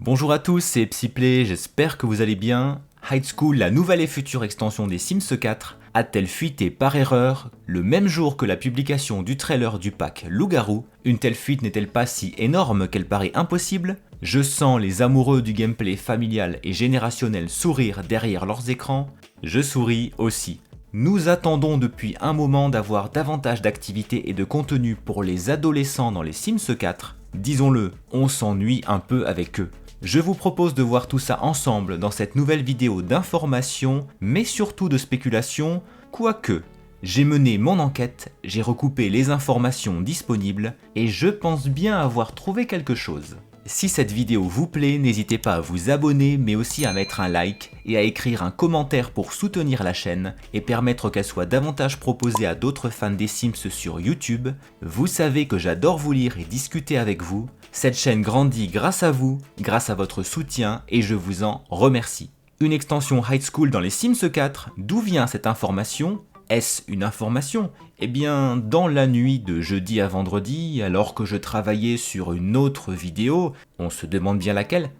Bonjour à tous, c'est Psyplay, j'espère que vous allez bien. High School, la nouvelle et future extension des Sims 4, a-t-elle fuité par erreur le même jour que la publication du trailer du pack Loup-garou? Une telle fuite n'est-elle pas si énorme qu'elle paraît impossible? Je sens les amoureux du gameplay familial et générationnel sourire derrière leurs écrans, je souris aussi. Nous attendons depuis un moment d'avoir davantage d'activités et de contenu pour les adolescents dans les Sims 4. Disons-le, on s'ennuie un peu avec eux. Je vous propose de voir tout ça ensemble dans cette nouvelle vidéo d'information, mais surtout de spéculation, quoique. J'ai mené mon enquête, j'ai recoupé les informations disponibles, et je pense bien avoir trouvé quelque chose. Si cette vidéo vous plaît, n'hésitez pas à vous abonner, mais aussi à mettre un like et à écrire un commentaire pour soutenir la chaîne et permettre qu'elle soit davantage proposée à d'autres fans des Sims sur YouTube. Vous savez que j'adore vous lire et discuter avec vous. Cette chaîne grandit grâce à vous, grâce à votre soutien et je vous en remercie. Une extension High School dans les Sims 4, d'où vient cette information ? Est-ce une information ? Eh bien, dans la nuit de jeudi à vendredi, alors que je travaillais sur une autre vidéo, on se demande bien laquelle ?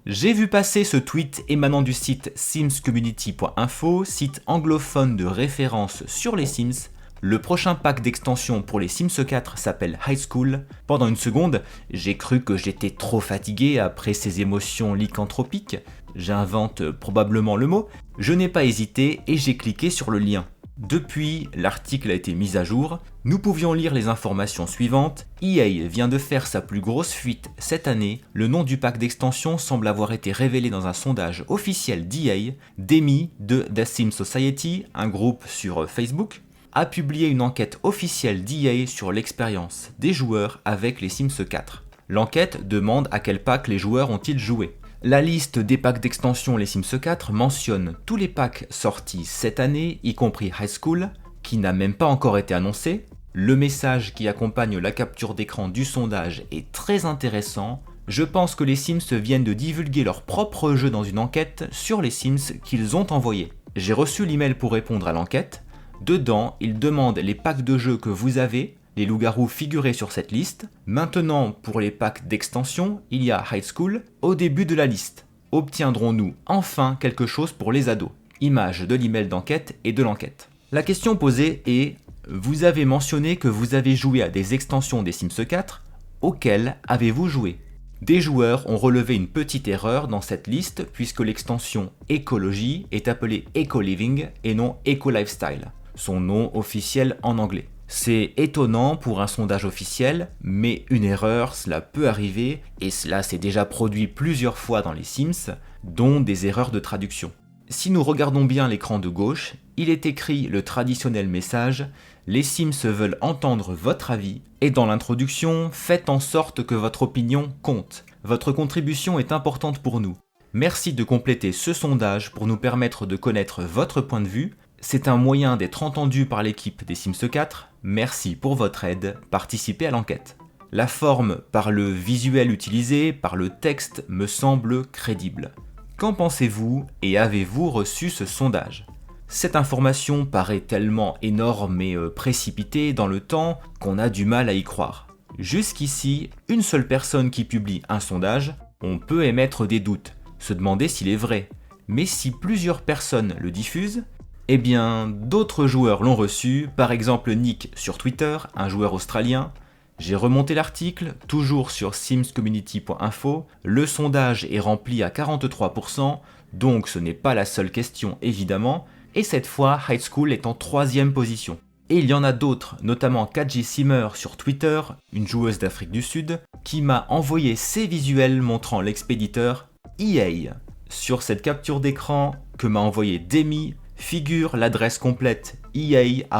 J'ai vu passer ce tweet émanant du site simscommunity.info, site anglophone de référence sur les Sims. Le prochain pack d'extension pour les Sims 4 s'appelle High School. Pendant une seconde, j'ai cru que j'étais trop fatigué après ces émotions lycanthropiques. J'invente probablement le mot. Je n'ai pas hésité et j'ai cliqué sur le lien. Depuis, l'article a été mis à jour. Nous pouvions lire les informations suivantes. EA vient de faire sa plus grosse fuite cette année. Le nom du pack d'extension semble avoir été révélé dans un sondage officiel d'EA. Demi de The Sim Society, un groupe sur Facebook, a publié une enquête officielle d'EA sur l'expérience des joueurs avec les Sims 4. L'enquête demande à quel pack les joueurs ont-ils joué. La liste des packs d'extension Les Sims 4 mentionne tous les packs sortis cette année, y compris High School, qui n'a même pas encore été annoncé. Le message qui accompagne la capture d'écran du sondage est très intéressant. Je pense que les Sims viennent de divulguer leur propre jeu dans une enquête sur les Sims qu'ils ont envoyés. J'ai reçu l'email pour répondre à l'enquête. Dedans, ils demandent les packs de jeux que vous avez, les loups-garous figuraient sur cette liste. Maintenant, pour les packs d'extension, il y a High School au début de la liste. Obtiendrons-nous enfin quelque chose pour les ados? Image de l'email d'enquête et de l'enquête. La question posée est, vous avez mentionné que vous avez joué à des extensions des Sims 4, auxquelles avez-vous joué? Des joueurs ont relevé une petite erreur dans cette liste puisque l'extension écologie est appelée Eco Living et non Eco Lifestyle, son nom officiel en anglais. C'est étonnant pour un sondage officiel, mais une erreur, cela peut arriver, et cela s'est déjà produit plusieurs fois dans les Sims, dont des erreurs de traduction. Si nous regardons bien l'écran de gauche, il est écrit le traditionnel message « Les Sims veulent entendre votre avis » et dans l'introduction, faites en sorte que votre opinion compte. Votre contribution est importante pour nous. Merci de compléter ce sondage pour nous permettre de connaître votre point de vue. C'est un moyen d'être entendu par l'équipe des Sims 4. Merci pour votre aide, participez à l'enquête. La forme par le visuel utilisé, par le texte, me semble crédible. Qu'en pensez-vous et avez-vous reçu ce sondage? Cette information paraît tellement énorme et précipitée dans le temps qu'on a du mal à y croire. Jusqu'ici, une seule personne qui publie un sondage, on peut émettre des doutes, se demander s'il est vrai. Mais si plusieurs personnes le diffusent, eh bien, d'autres joueurs l'ont reçu, par exemple Nick sur Twitter, un joueur australien. J'ai remonté l'article, toujours sur simscommunity.info, le sondage est rempli à 43%, donc ce n'est pas la seule question évidemment, et cette fois High School est en 3e position. Et il y en a d'autres, notamment Kaji Simmer sur Twitter, une joueuse d'Afrique du Sud, qui m'a envoyé ses visuels montrant l'expéditeur EA. Sur cette capture d'écran que m'a envoyé Demi, figure l'adresse complète ea@i.ea.com.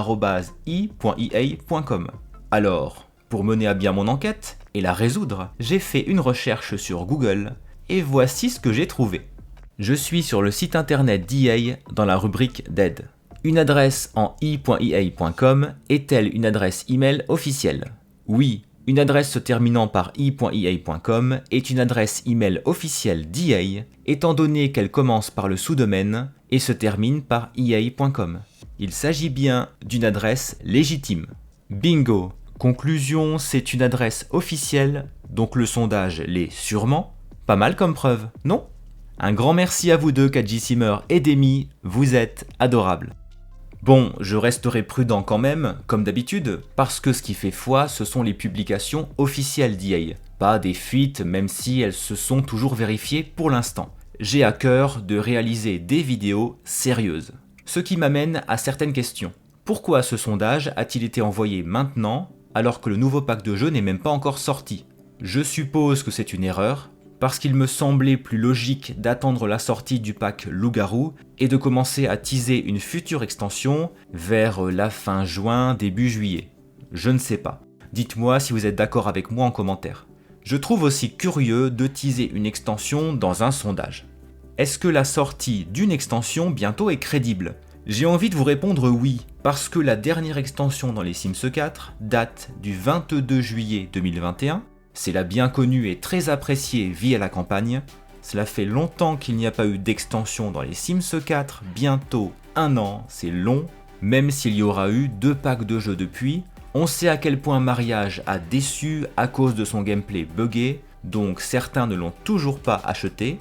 Alors, pour mener à bien mon enquête et la résoudre, j'ai fait une recherche sur Google et voici ce que j'ai trouvé. Je suis sur le site internet d'EA dans la rubrique d'aide. Une adresse en i.ea.com est-elle une adresse email officielle? Oui, une adresse se terminant par i.ea.com est une adresse email officielle d'EA, étant donné qu'elle commence par le sous-domaine et se termine par ea.com. Il s'agit bien d'une adresse légitime. Bingo! Conclusion, c'est une adresse officielle Donc le sondage l'est sûrement. Pas mal comme preuve, non? Un grand merci à vous deux, KajiSimmer et Demi, vous êtes adorables. Bon, je resterai prudent quand même, comme d'habitude, parce que ce qui fait foi, ce sont les publications officielles d'EA, pas des fuites même si elles se sont toujours vérifiées pour l'instant. J'ai à cœur de réaliser des vidéos sérieuses. Ce qui m'amène à certaines questions. Pourquoi ce sondage a-t-il été envoyé maintenant, alors que le nouveau pack de jeu n'est même pas encore sorti? Je suppose que c'est une erreur, parce qu'il me semblait plus logique d'attendre la sortie du pack Loup-Garou et de commencer à teaser une future extension vers la fin juin, début juillet. Je ne sais pas. Dites-moi si vous êtes d'accord avec moi en commentaire. Je trouve aussi curieux de teaser une extension dans un sondage. Est-ce que la sortie d'une extension bientôt est crédible? J'ai envie de vous répondre oui, parce que la dernière extension dans les Sims 4 date du 22 juillet 2021. C'est la bien connue et très appréciée Vie à la campagne. Cela fait longtemps qu'il n'y a pas eu d'extension dans les Sims 4, bientôt 1 an, c'est long. Même s'il y aura eu 2 packs de jeux depuis, on sait à quel point Mariage a déçu à cause de son gameplay buggé, donc certains ne l'ont toujours pas acheté.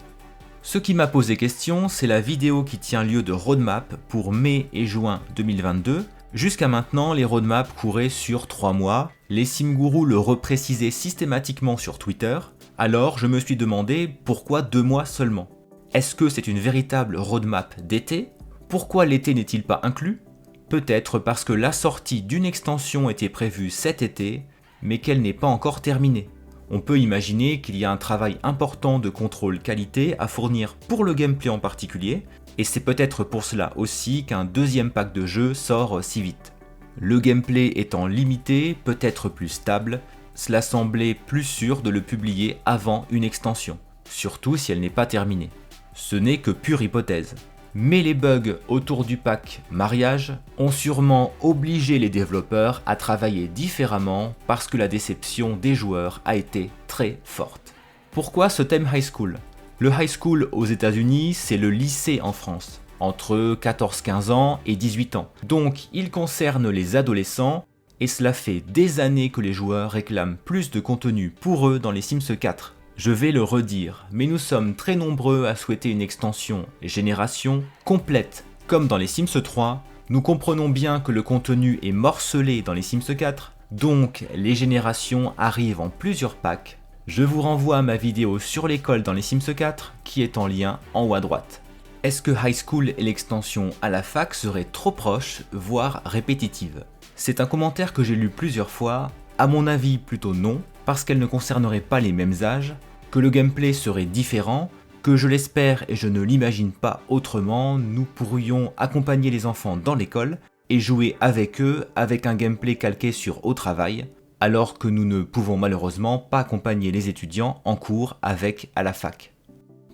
Ce qui m'a posé question, c'est la vidéo qui tient lieu de roadmap pour mai et juin 2022. Jusqu'à maintenant, les roadmaps couraient sur 3 mois, les Simgourous le reprécisaient systématiquement sur Twitter, alors je me suis demandé pourquoi 2 mois seulement. Est-ce que c'est une véritable roadmap d'été? Pourquoi l'été n'est-il pas inclus? Peut-être parce que la sortie d'une extension était prévue cet été, mais qu'elle n'est pas encore terminée. On peut imaginer qu'il y a un travail important de contrôle qualité à fournir pour le gameplay en particulier, et c'est peut-être pour cela aussi qu'un deuxième pack de jeu sort si vite. Le gameplay étant limité, peut-être plus stable, cela semblait plus sûr de le publier avant une extension, surtout si elle n'est pas terminée. Ce n'est que pure hypothèse. Mais les bugs autour du pack Mariage ont sûrement obligé les développeurs à travailler différemment parce que la déception des joueurs a été très forte. Pourquoi ce thème high school? Le high school aux États-Unis, c'est le lycée en France, entre 14-15 ans et 18 ans. Donc il concerne les adolescents et cela fait des années que les joueurs réclament plus de contenu pour eux dans les Sims 4. Je vais le redire, mais nous sommes très nombreux à souhaiter une extension génération complète. Comme dans les Sims 3, nous comprenons bien que le contenu est morcelé dans les Sims 4, donc les générations arrivent en plusieurs packs. Je vous renvoie à ma vidéo sur l'école dans les Sims 4, qui est en lien en haut à droite. Est-ce que High School et l'extension à la fac seraient trop proches, voire répétitives? C'est un commentaire que j'ai lu plusieurs fois, à mon avis plutôt non, parce qu'elle ne concernerait pas les mêmes âges, que le gameplay serait différent, que je l'espère et je ne l'imagine pas autrement, nous pourrions accompagner les enfants dans l'école et jouer avec eux avec un gameplay calqué sur Au Travail, alors que nous ne pouvons malheureusement pas accompagner les étudiants en cours avec à la fac.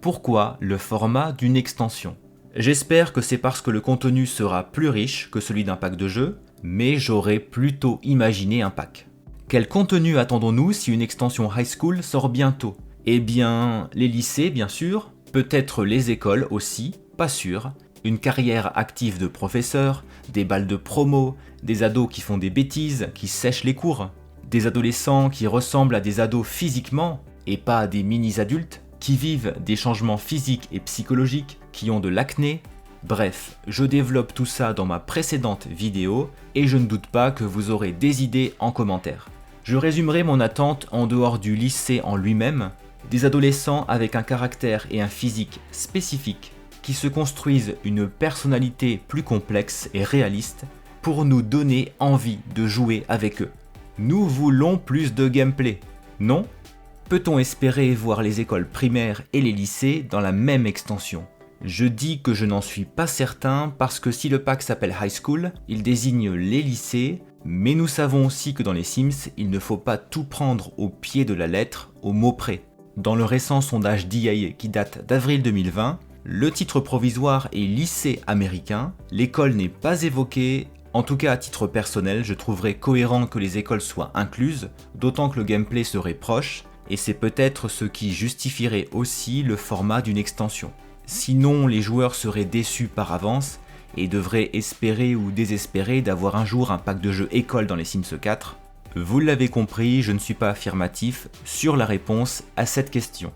Pourquoi le format d'une extension? J'espère que c'est parce que le contenu sera plus riche que celui d'un pack de jeu, mais j'aurais plutôt imaginé un pack. Quel contenu attendons-nous si une extension High School sort bientôt? Eh bien, les lycées bien sûr, peut-être les écoles aussi, pas sûr, une carrière active de professeur, des balles de promo, des ados qui font des bêtises, qui sèchent les cours, des adolescents qui ressemblent à des ados physiquement et pas à des mini-adultes, qui vivent des changements physiques et psychologiques, qui ont de l'acné. Bref, je développe tout ça dans ma précédente vidéo et je ne doute pas que vous aurez des idées en commentaire. Je résumerai mon attente en dehors du lycée en lui-même, des adolescents avec un caractère et un physique spécifiques qui se construisent une personnalité plus complexe et réaliste pour nous donner envie de jouer avec eux. Nous voulons plus de gameplay, non? Peut-on espérer voir les écoles primaires et les lycées dans la même extension? Je dis que je n'en suis pas certain parce que si le pack s'appelle High School, il désigne les lycées, mais nous savons aussi que dans les Sims, il ne faut pas tout prendre au pied de la lettre, au mot près. Dans le récent sondage d'EA qui date d'avril 2020, le titre provisoire est lycée américain, l'école n'est pas évoquée, en tout cas à titre personnel, je trouverais cohérent que les écoles soient incluses, d'autant que le gameplay serait proche, et c'est peut-être ce qui justifierait aussi le format d'une extension. Sinon, les joueurs seraient déçus par avance et devraient espérer ou désespérer d'avoir un jour un pack de jeux école dans les Sims 4. Vous l'avez compris, je ne suis pas affirmatif sur la réponse à cette question.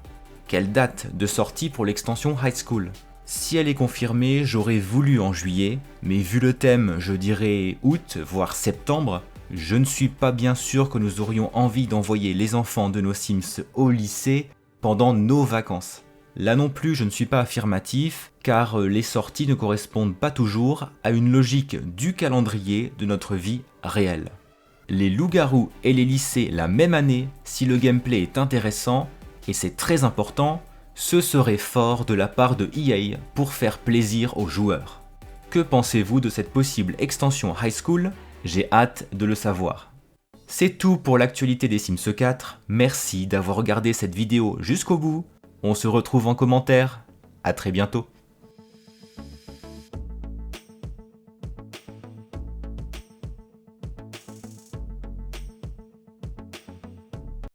Quelle date de sortie pour l'extension High School? Si elle est confirmée, j'aurais voulu en juillet, mais vu le thème, je dirais août, voire septembre, je ne suis pas bien sûr que nous aurions envie d'envoyer les enfants de nos Sims au lycée pendant nos vacances. Là non plus, je ne suis pas affirmatif, car les sorties ne correspondent pas toujours à une logique du calendrier de notre vie réelle. Les loups-garous et les lycées la même année, si le gameplay est intéressant, et c'est très important, ce serait fort de la part de EA pour faire plaisir aux joueurs. Que pensez-vous de cette possible extension High School? J'ai hâte de le savoir. C'est tout pour l'actualité des Sims 4, merci d'avoir regardé cette vidéo jusqu'au bout. On se retrouve en commentaire, à très bientôt.